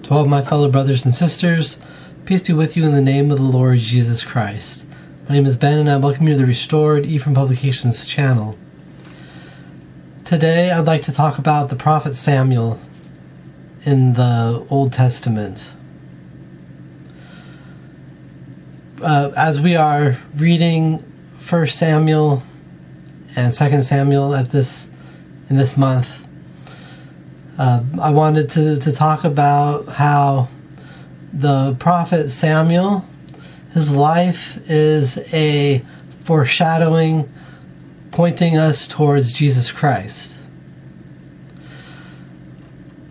To all my fellow brothers and sisters, peace be with you in the name of the Lord Jesus Christ. My name is Ben, and I welcome you to the Restored Ephraim Publications channel. Today I'd like to talk about the prophet Samuel in the Old Testament. As we are reading 1 Samuel and 2 Samuel in this month, I wanted to talk about how the prophet Samuel, his life is a foreshadowing pointing us towards Jesus Christ.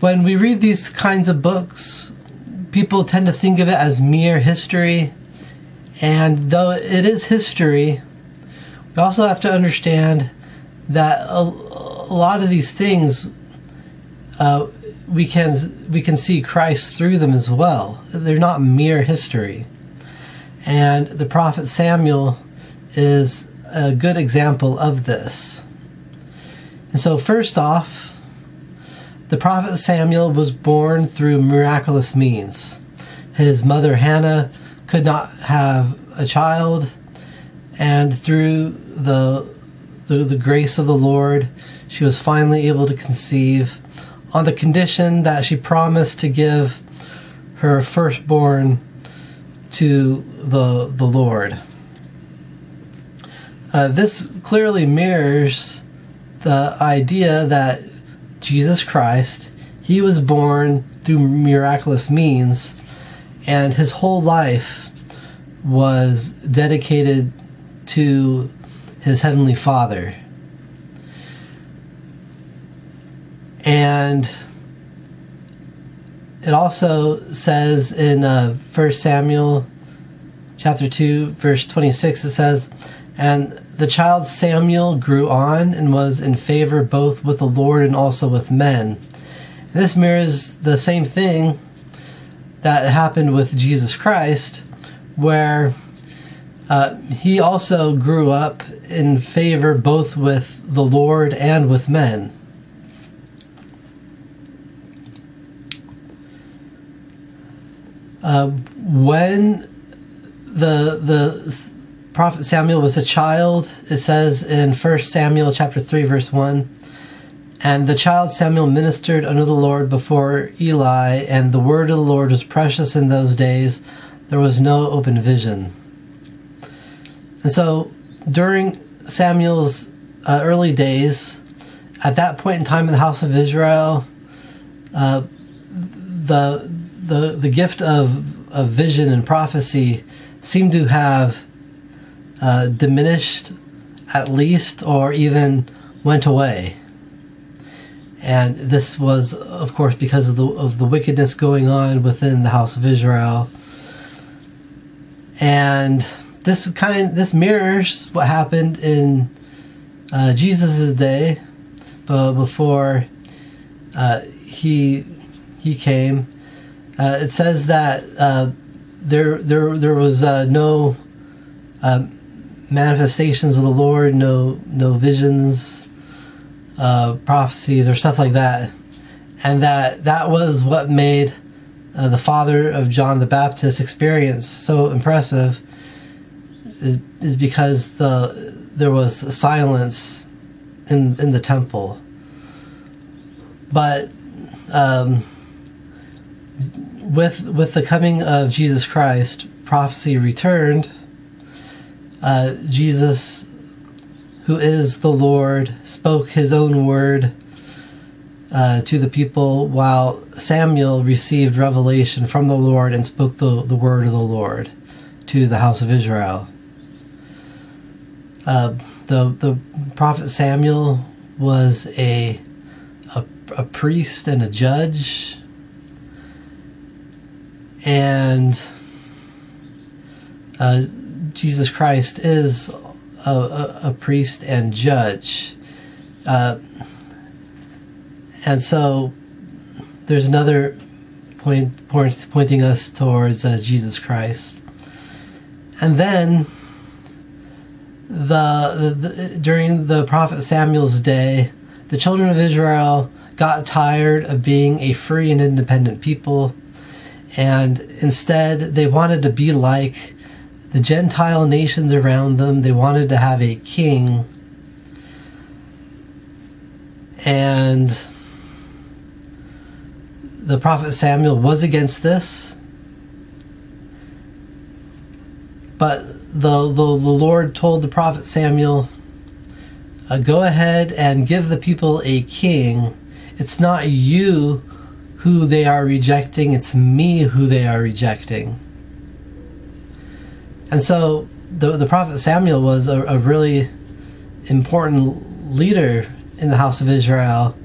When we read these kinds of books, people tend to think of it as mere history, and though it is history, we also have to understand that a lot of these things we can see Christ through them as well. They're not mere history. And the prophet Samuel is a good example of this. And so first off, the prophet Samuel was born through miraculous means. His mother Hannah could not have a child, and through the grace of the Lord, she was finally able to conceive, on the condition that she promised to give her firstborn to the Lord. This clearly mirrors the idea that Jesus Christ, he was born through miraculous means, and his whole life was dedicated to his heavenly Father. And it also says in 1 Samuel chapter 2, verse 26, it says, "And the child Samuel grew on and was in favor both with the Lord and also with men." And this mirrors the same thing that happened with Jesus Christ, where he also grew up in favor both with the Lord and with men. When the prophet Samuel was a child, it says in 1 Samuel chapter 3 verse 1, "And the child Samuel ministered unto the Lord before Eli, and the word of the Lord was precious in those days. There was no open vision." And so during Samuel's early days, at that point in time in the house of Israel, the gift of vision and prophecy seemed to have diminished, at least, or even went away. And this was, of course, because of the wickedness going on within the house of Israel. And this mirrors what happened in Jesus' day, before he came. It says that there was no manifestations of the Lord, no visions, prophecies, or stuff like that, and that was what made the father of John the Baptist experience so impressive. Is because there was silence in the temple, but with the coming of Jesus Christ, prophecy returned. Jesus, who is the Lord, spoke his own word to the people, while Samuel received revelation from the Lord and spoke the word of the Lord to the house of Israel. The prophet Samuel was a priest and a judge, and Jesus Christ is a priest and judge, and so there's another pointing us towards Jesus Christ. And then during the prophet Samuel's day, the children of Israel got tired of being a free and independent people, And instead, they wanted to be like the Gentile nations around them. They wanted to have a king. And the prophet Samuel was against this. But the Lord told the prophet Samuel, go ahead and give the people a king. It's not you who they are rejecting, it's me who they are rejecting. And so the prophet Samuel was a really important leader in the house of Israel,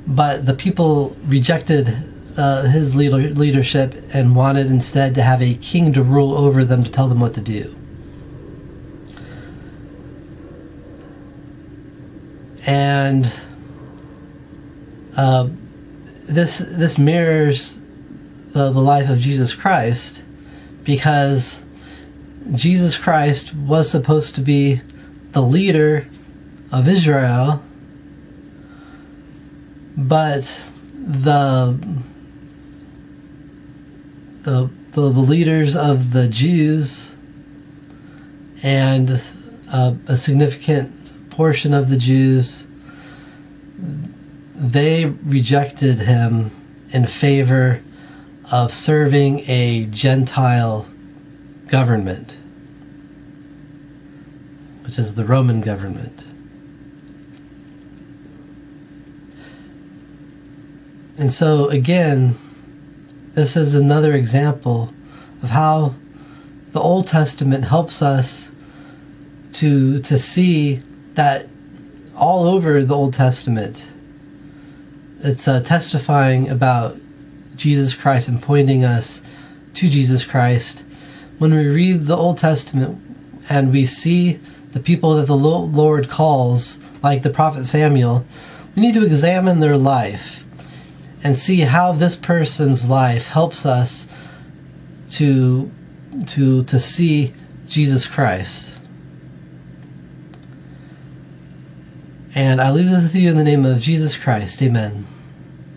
but the people rejected his leadership and wanted instead to have a king to rule over them, to tell them what to do. And this mirrors the life of Jesus Christ, because Jesus Christ was supposed to be the leader of Israel, but the leaders of the Jews and a significant portion of the Jews, they rejected him in favor of serving a Gentile government, which is the Roman government. And so again, this is another example of how the Old Testament helps us to see that all over the Old Testament, it's testifying about Jesus Christ and pointing us to Jesus Christ. When we read the Old Testament and we see the people that the Lord calls, like the prophet Samuel, we need to examine their life and see how this person's life helps us to see Jesus Christ. And I leave this with you in the name of Jesus Christ. Amen.